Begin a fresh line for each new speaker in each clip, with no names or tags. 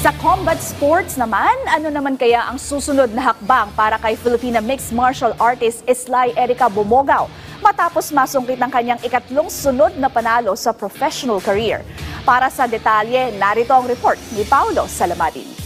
Sa combat sports naman, ano naman kaya ang susunod na hakbang para kay Filipina mixed martial artist Islay Erica Bumogao matapos masungkit ang kanyang ikatlong sunod na panalo sa professional career? Para sa detalye, narito ang report ni Paulo Salamadin.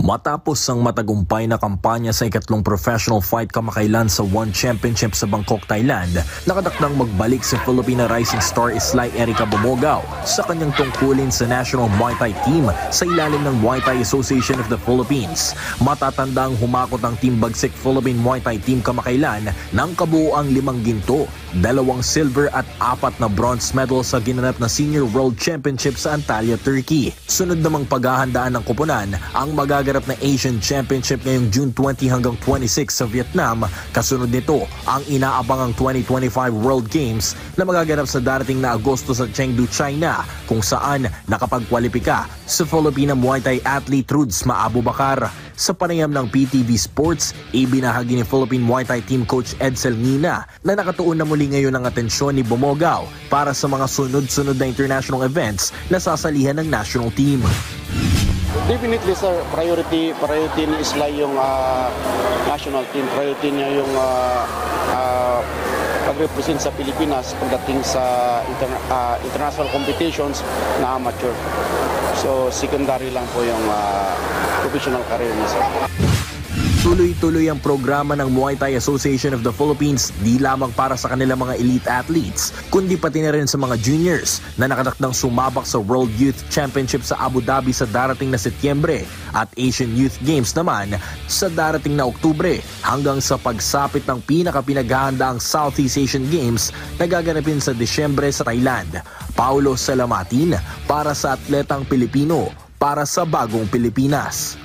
Matapos ang matagumpay na kampanya sa ikatlong professional fight kamakailan sa One Championship sa Bangkok, Thailand, nakadakdang magbalik si Filipina rising star Islay Erica Bumogao sa kanyang tungkulin sa National Muay Thai Team sa ilalim ng Muay Thai Association of the Philippines. Matatandang humakot ang Team Bagsik Philippine Muay Thai Team kamakailan ng kabuoang 5 ginto, 2 silver at 4 na bronze medal sa ginanap na Senior World Championship sa Antalya, Turkey. Sunod namang paghahandaan ng koponan ang magaganap na Asian Championship ngayong June 20 hanggang 26 sa Vietnam. Kasunod nito ang inaabangang 2025 World Games na magaganap sa darating na Agosto sa Chengdu, China, kung saan nakapagkwalipika sa Filipina Muay Thai athlete Ruds Maabubakar. Sa panayam ng PTV Sports, ibinahagi ni Philippine Muay Thai Team Coach Edsel Nina na nakatuon na muli ngayon ang atensyon ni Bumogao para sa mga sunod-sunod na international events na sasalihan ng national team.
Definitely sir, priority ni Islay yung national team. Priority niya yung pag-represent sa Pilipinas pagdating sa international competitions na amateur. So secondary lang po yung professional career niya sir.
Tuloy-tuloy ang programa ng Muay Thai Association of the Philippines di lamang para sa kanilang mga elite athletes, kundi pati na rin sa mga juniors na nakadakdang sumabak sa World Youth Championship sa Abu Dhabi sa darating na Setyembre at Asian Youth Games naman sa darating na Oktubre, hanggang sa pagsapit ng pinakapinaghahandaang Southeast Asian Games na gaganapin sa Disyembre sa Thailand. Paulo Salamatin para sa Atletang Pilipino, para sa Bagong Pilipinas.